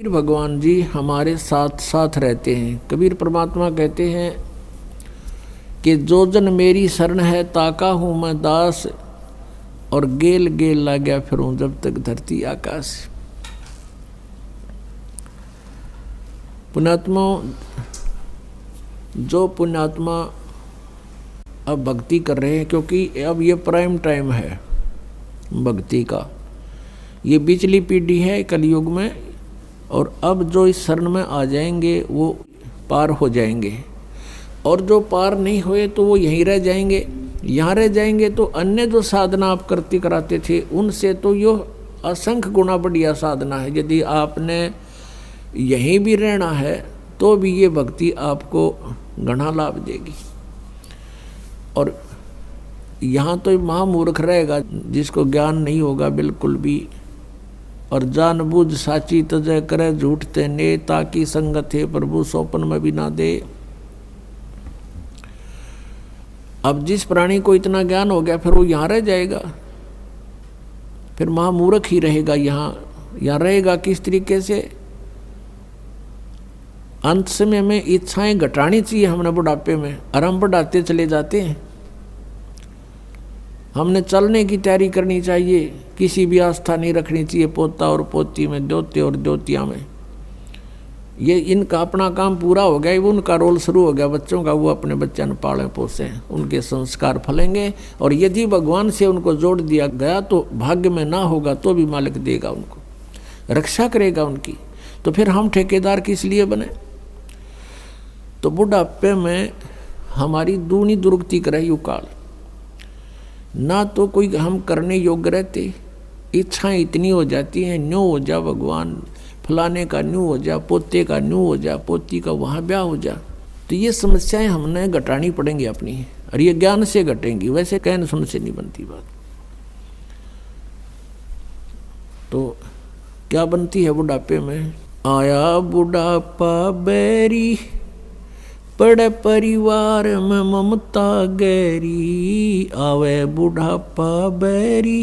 कबीर भगवान जी हमारे साथ साथ रहते हैं। कबीर परमात्मा कहते हैं कि जो जन मेरी शरण है ताका हूँ मैं दास, और गेल गेल ला गया फिरूं जब तक धरती आकाश। पुण्यात्मा, जो पुण्यात्मा अब भक्ति कर रहे हैं, क्योंकि अब ये प्राइम टाइम है भक्ति का, ये पिछली पीढ़ी है कलयुग में, और अब जो इस शरण में आ जाएंगे वो पार हो जाएंगे, और जो पार नहीं हुए तो वो यहीं रह जाएंगे। यहाँ रह जाएंगे तो अन्य जो साधना आप करते कराते थे उनसे तो यो असंख्य गुना बढ़िया साधना है। यदि आपने यहीं भी रहना है तो भी ये भक्ति आपको घना लाभ देगी। और यहाँ तो महामूर्ख रहेगा जिसको ज्ञान नहीं होगा बिल्कुल भी, और जानबूझ साची तजय करे झूठ ते ने, ताकि संगत है प्रभु सोपन में भी ना दे। अब जिस प्राणी को इतना ज्ञान हो गया फिर वो यहाँ रह जाएगा, फिर महामूर्ख ही रहेगा। यहाँ रहेगा किस तरीके से? अंत समय में इच्छाएं घटानी चाहिए हमने बुढ़ापे में, और हम बढ़ाते चले जाते हैं। हमने चलने की तैयारी करनी चाहिए, किसी भी आस्था नहीं रखनी चाहिए पोता और पोती में, द्योते और द्योतिया में। ये इनका अपना काम पूरा हो गया, वो उनका रोल शुरू हो गया बच्चों का, वो अपने बच्चों पाले पोसे, उनके संस्कार फलेंगे। और यदि भगवान से उनको जोड़ दिया गया तो भाग्य में ना होगा तो भी मालिक देगा उनको, रक्षा करेगा उनकी। तो फिर हम ठेकेदार किस लिए बने? तो बुढ़ापे में हमारी दूनी दुर्गति करे युकाल, ना तो कोई हम करने योग्य रहते, इच्छाएं इतनी हो जाती हैं, न्यू हो जा भगवान, फलाने का न्यू हो जा, पोते का न्यू हो जा, पोती का वहाँ ब्याह हो जा। तो ये समस्याएं हमने घटानी पड़ेंगी अपनी, और ये ज्ञान से घटेंगी, वैसे कहने सुन से नहीं बनती बात। तो क्या बनती है बुढ़ापे में? आया बुढ़ापा बैरी, पड़े परिवार में ममता गहरी। आवे बुढ़ापा बैरी,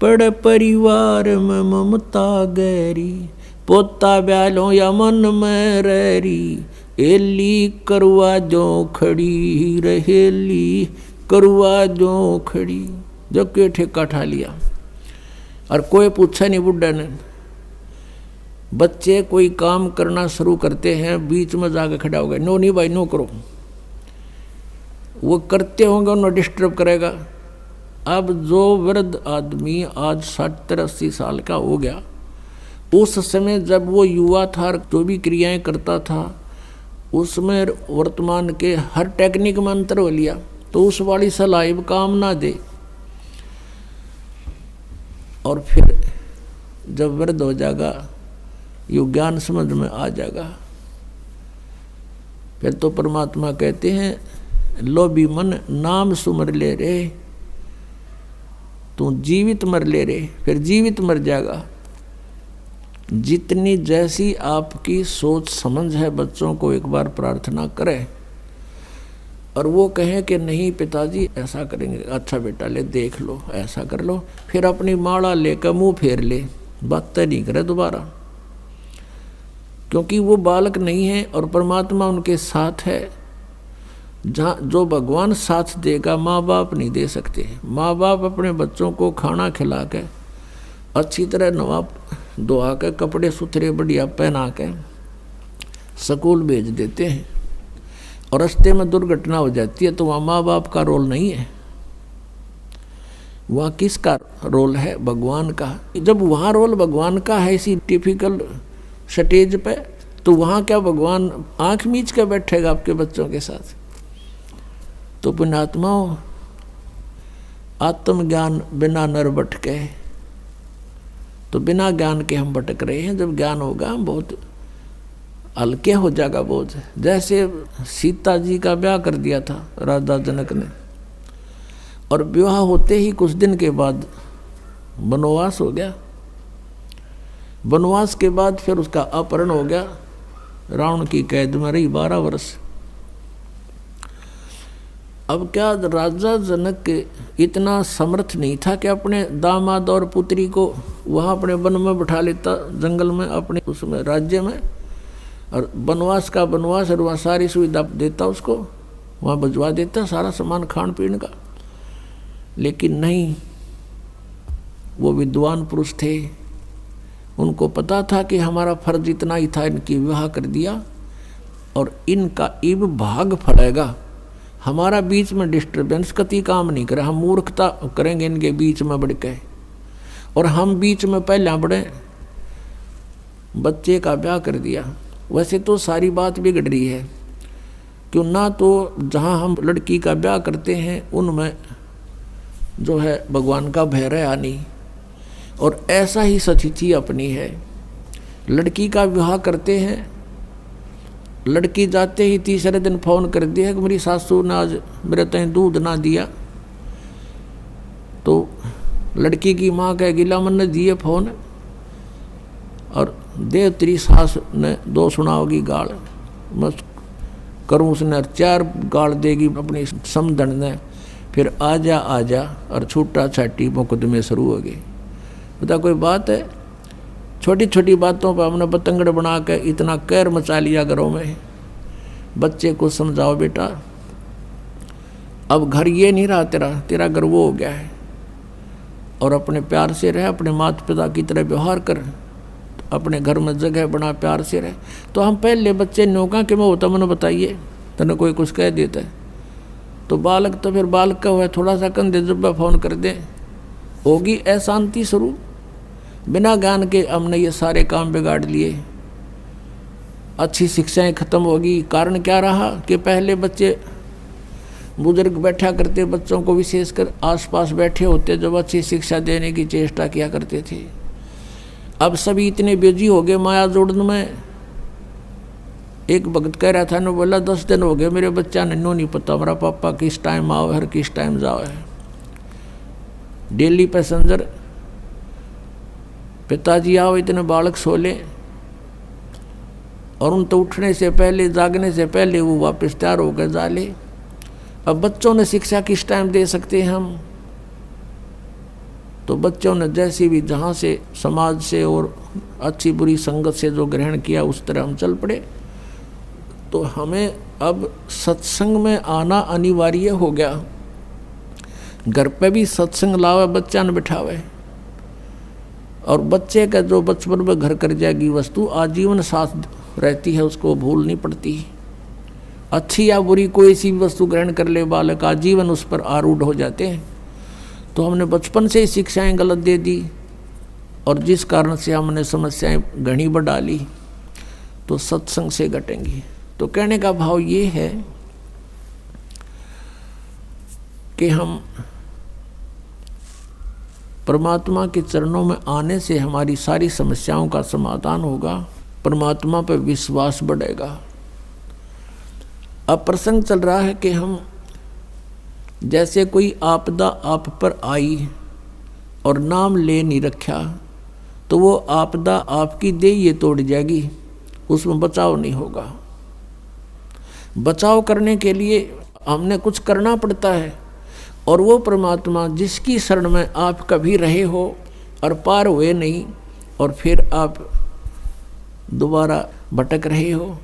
पड़े परिवार में ममता गहरी। पोता ब्यालो या मन में रहरी, एली करवा जो खड़ी रहेली, करवा जो खड़ी। जो के ठेका ठा लिया, और कोई पूछा नहीं बुढ़ा ने। बच्चे कोई काम करना शुरू करते हैं, बीच में जाकर खड़ा हो गया, नो नहीं भाई नो करो। वो करते होंगे, उन्हें डिस्टर्ब करेगा। अब जो वृद्ध आदमी आज 60-80 साल का हो गया, उस समय जब वो युवा था, जो भी क्रियाएं करता था, उसमें वर्तमान के हर टेक्निक में अंतर हो लिया, तो उस वाली सलाह काम ना दे। और फिर जब वृद्ध हो जाएगा, यो ज्ञान समझ में आ जाएगा, फिर तो परमात्मा कहते हैं लोभी मन नाम सुमर ले रे, तू जीवित मर ले रे। फिर जीवित मर जाएगा। जितनी जैसी आपकी सोच समझ है, बच्चों को एक बार प्रार्थना करें, और वो कहें कि नहीं पिताजी ऐसा करेंगे, अच्छा बेटा ले देख लो, ऐसा कर लो, फिर अपनी माला लेकर मुंह फेर ले, बात नहीं करे दोबारा, क्योंकि वो बालक नहीं है और परमात्मा उनके साथ है। जहाँ जो भगवान साथ देगा माँ बाप नहीं दे सकते। माँ बाप अपने बच्चों को खाना खिला के, अच्छी तरह नवा धोआ के, कपड़े सुथरे बढ़िया पहना के स्कूल भेज देते हैं, और रास्ते में दुर्घटना हो जाती है तो वहाँ माँ बाप का रोल नहीं है, वहाँ किसका रोल है? भगवान का। जब वहाँ रोल भगवान का है इसी टिपिकल स्टेज पे, तो वहाँ क्या भगवान आँख मीच के बैठेगा आपके बच्चों के साथ? तो पुण्यात्माओं, आत्मज्ञान बिना नर भटके, तो बिना ज्ञान के हम भटक रहे हैं। जब ज्ञान होगा हम बहुत हल्के हो जाएगा बोझ। जैसे सीता जी का ब्याह कर दिया था राजा जनक ने, और विवाह होते ही कुछ दिन के बाद वनवास हो गया। वनवास के बाद फिर उसका अपहरण हो गया, रावण की कैद में रही 12 वर्ष। अब क्या राजा जनक इतना समर्थ नहीं था कि अपने दामाद और पुत्री को वहाँ अपने वन में बैठा लेता, जंगल में, अपने उसमें राज्य में, और वनवास का वनवास और वहाँ सारी सुविधा देता उसको, वहाँ भिजवा देता सारा सामान खान पीने का। लेकिन नहीं, वो विद्वान पुरुष थे, उनको पता था कि हमारा फर्ज इतना ही था, इनकी विवाह कर दिया और इनका इब भाग फलेगा, हमारा बीच में डिस्टर्बेंस कति काम नहीं करे, हम मूर्खता करेंगे इनके बीच में बढ़ के, और हम बीच में पहले बढ़े, बच्चे का ब्याह कर दिया। वैसे तो सारी बात बिगड़ रही है, क्यों ना तो जहाँ हम लड़की का ब्याह करते हैं उनमें जो है भगवान का भय रहा नहीं, और ऐसा ही स्थिति अपनी है। लड़की का विवाह करते हैं, लड़की जाते ही तीसरे दिन फ़ोन कर दिया कि मेरी सासू ने आज मेरे तय दूध ना दिया, तो लड़की की माँ कह गिला मन ने दिए फ़ोन, और दे तेरी सास ने दो सुनाओगी गाल, मस्त करूँ उसने 4 गाल देगी अपनी समधन ने, फिर आजा आजा और छूटा छाटी मुकदमे शुरू हो गए। बता कोई बात है? छोटी छोटी बातों पर हमने पतंगड़ बना के इतना कहर मचा लिया घरों में। बच्चे को समझाओ बेटा, अब घर ये नहीं रहा तेरा घर वो हो गया है, और अपने प्यार से रह, अपने माता पिता की तरह व्यवहार कर, अपने घर में जगह बना, प्यार से रह। तो हम पहले बच्चे नौका के में होता, मैंने बताइए, तने कोई कुछ कह देता है तो बालक तो फिर बालक का हुआ, थोड़ा सा कंधे जुब्बा फ़ोन कर दे, होगी अशांति शुरू। बिना ज्ञान के हमने ये सारे काम बिगाड़ लिए, अच्छी शिक्षाएं खत्म होगी। कारण क्या रहा कि पहले बच्चे बुजुर्ग बैठा करते, बच्चों को विशेषकर आसपास बैठे होते, जब अच्छी शिक्षा देने की चेष्टा किया करते थे। अब सभी इतने बिजी हो गए माया जोड़ने में। एक भक्त कह रहा था ना, बोला 10 दिन हो गए मेरे बच्चा ने नो नहीं पता हमारा पापा किस टाइम आओ है, किस टाइम जाओ है। डेली पैसेंजर, पिताजी आओ इतने बालक सो ले, और उन तो उठने से पहले, जागने से पहले वो वापस तैयार होकर जा ले। अब बच्चों ने शिक्षा किस टाइम दे सकते हैं हम? तो बच्चों ने जैसी भी जहाँ से समाज से और अच्छी बुरी संगत से जो ग्रहण किया उस तरह हम चल पड़े। तो हमें अब सत्संग में आना अनिवार्य हो गया। घर पे भी सत्संग लावे, बच्चा न बिठावे, और बच्चे का जो बचपन में घर कर जाएगी वस्तु आजीवन साथ रहती है, उसको भूल नहीं पड़ती। अच्छी या बुरी कोई सी वस्तु ग्रहण कर ले बालक, आजीवन उस पर आरूढ़ हो जाते हैं। तो हमने बचपन से ही शिक्षाएं गलत दे दी, और जिस कारण से हमने समस्याएं घनी बढ़ा ली, तो सत्संग से घटेंगी। तो कहने का भाव ये है कि हम परमात्मा के चरणों में आने से हमारी सारी समस्याओं का समाधान होगा, परमात्मा पर विश्वास बढ़ेगा। अब प्रसंग चल रहा है कि हम जैसे कोई आपदा आप पर आई और नाम ले नहीं रखा, तो वो आपदा आपकी देह तोड़ जाएगी, उसमें बचाव नहीं होगा। बचाव करने के लिए हमने कुछ करना पड़ता है, और वो परमात्मा जिसकी शरण में आप कभी रहे हो और पार हुए नहीं, और फिर आप दोबारा भटक रहे हो,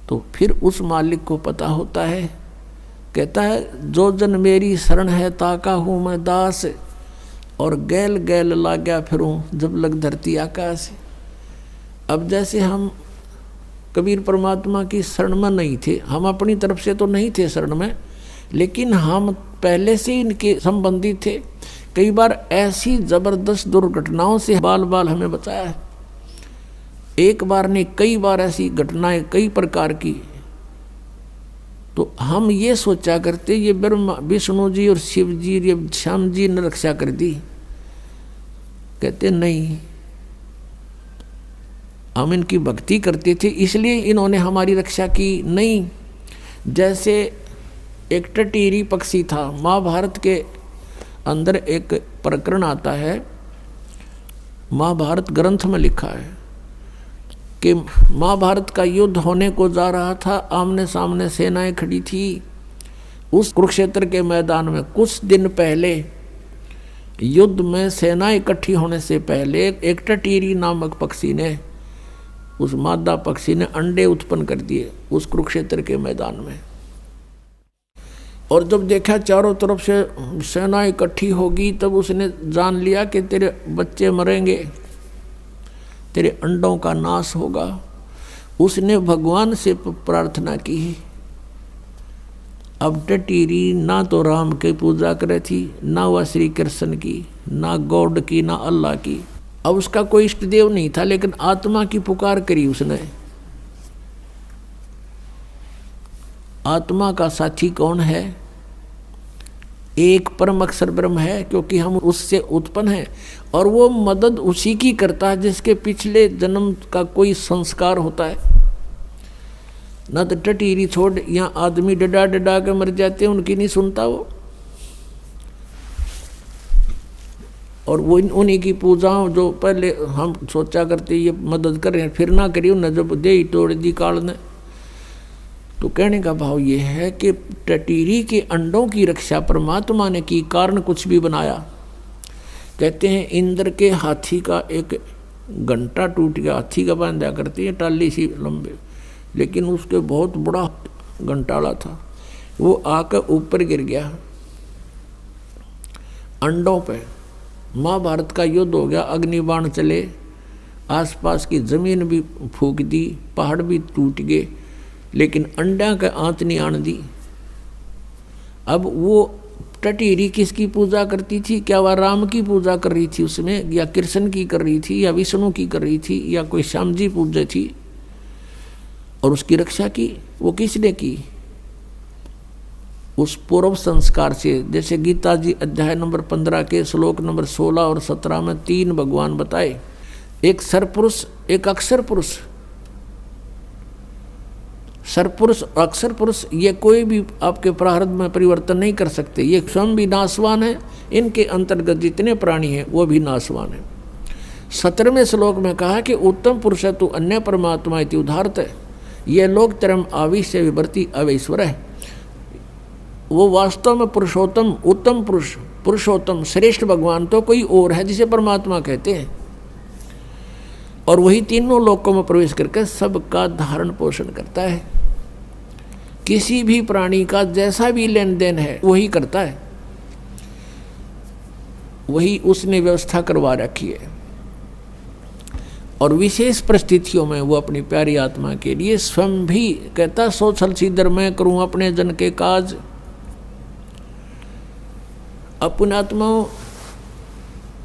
तो फिर उस मालिक को पता होता है। कहता है जो जन मेरी शरण है ताका हूँ मैं दास, और गैल गैल लाग्या फिरूँ जब लग धरती आकाश। अब जैसे हम कबीर परमात्मा की शरण में नहीं थे, हम अपनी तरफ से तो नहीं थे शरण में, लेकिन हम पहले से इनके संबंधी थे। कई बार ऐसी जबरदस्त दुर्घटनाओं से बाल बाल हमें बचाया है। एक बार नहीं, कई बार ऐसी घटनाएं कई प्रकार की। तो हम ये सोचा करते ये ब्रह्मा विष्णु जी और शिव जी, ये श्याम जी ने रक्षा कर दी। कहते नहीं, हम इनकी भक्ति करते थे इसलिए इन्होंने हमारी रक्षा की। नहीं, जैसे एक टटीरी पक्षी था, महाभारत के अंदर एक प्रकरण आता है, महाभारत ग्रंथ में लिखा है। कि महाभारत का युद्ध होने को जा रहा था, आमने सामने सेनाएं खड़ी थी। उस कुरुक्षेत्र के मैदान में कुछ दिन पहले युद्ध में सेना इकट्ठी होने से पहले एक टटीरी नामक पक्षी ने, उस मादा पक्षी ने अंडे उत्पन्न कर दिए उस कुरुक्षेत्र के मैदान में। और जब देखा चारों तरफ से सेना इकट्ठी होगी, तब उसने जान लिया कि तेरे बच्चे मरेंगे, तेरे अंडों का नाश होगा। उसने भगवान से प्रार्थना की। अब टटीरी ना तो राम की पूजा करे थी, ना वह श्री कृष्ण की, ना गॉड की, ना अल्लाह की। अब उसका कोई इष्ट देव नहीं था, लेकिन आत्मा की पुकार करी उसने। आत्मा का साथी कौन है? एक परम अक्षर ब्रह्म है, क्योंकि हम उससे उत्पन्न हैं। और वो मदद उसी की करता है जिसके पिछले जन्म का कोई संस्कार होता है। न तो टटीरी छोड़, यहाँ आदमी डडा डडा के मर जाते हैं, उनकी नहीं सुनता वो। और वो उन्हीं की पूजाओं जो पहले हम सोचा करते ये मदद कर रहे हैं, फिर ना करी उन्हें, जब दे ही तोड़ दी काल ने। तो कहने का भाव ये है कि टटीरी के अंडों की रक्षा परमात्मा ने की, कारण कुछ भी बनाया। कहते हैं इंद्र के हाथी का एक घंटा टूट गया, हाथी का बांधा करती है टाली सी लंबे, लेकिन उसके बहुत बड़ा घंटाला था, वो आकर ऊपर गिर गया अंडों पे। महाभारत का युद्ध हो गया, अग्निबाण चले, आसपास की जमीन भी फूंक दी, पहाड़ भी टूट गए, लेकिन अंडा का आंच नहीं आन दी। अब वो टटीरी किसकी पूजा करती थी? क्या वह राम की पूजा कर रही थी उसमें, या कृष्ण की कर रही थी, या विष्णु की कर रही थी, या कोई श्याम जी पूज्य थी? और उसकी रक्षा की वो किसने की? उस पूर्व संस्कार से। जैसे गीता जी अध्याय नंबर 15 के श्लोक नंबर 16 और 17 में 3 भगवान बताए, एक सरपुरुष, एक अक्षर पुरुष। सरपुरुष और अक्षर पुरुष ये कोई भी आपके प्रारब्ध में परिवर्तन नहीं कर सकते, ये स्वयं भी नाशवान है, इनके अंतर्गत जितने प्राणी हैं वो भी नाशवान है। 17वें श्लोक में कहा कि उत्तम पुरुष है तो अन्य परमात्मा इति उदाहरत है, ये लोग तरम आविश्य विवर्ती अवैश्वर है। वो वास्तव में पुरुषोत्तम, उत्तम पुरुष, पुरुषोत्तम श्रेष्ठ भगवान तो कोई और है जिसे परमात्मा कहते हैं। और वही तीनों लोकों में प्रवेश करके सबका धारण पोषण करता है। किसी भी प्राणी का जैसा भी लेन देन है वही करता है, वही उसने व्यवस्था करवा रखी है। और विशेष परिस्थितियों में वो अपनी प्यारी आत्मा के लिए स्वयं भी कहता, सो छल सीधर मैं करूं अपने जन के काज। अपने आत्माओं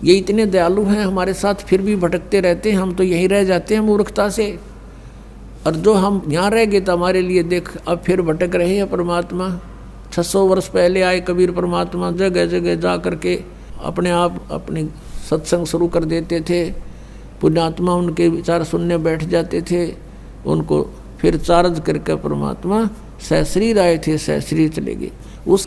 ये इतने दयालु हैं हमारे साथ, फिर भी भटकते रहते हैं, हम तो यहीं रह जाते हैं मूर्खता से। और जो हम यहाँ रह गए तो हमारे लिए देख अब फिर भटक रहे हैं परमात्मा। 600 वर्ष पहले आए कबीर परमात्मा, जगह जगह जा करके अपने आप अपनी सत्संग शुरू कर देते थे। पुण्यात्मा उनके विचार सुनने बैठ जाते थे, उनको फिर चार्ज करके परमात्मा सहश्री आए थे, सहश्री चले गए। उस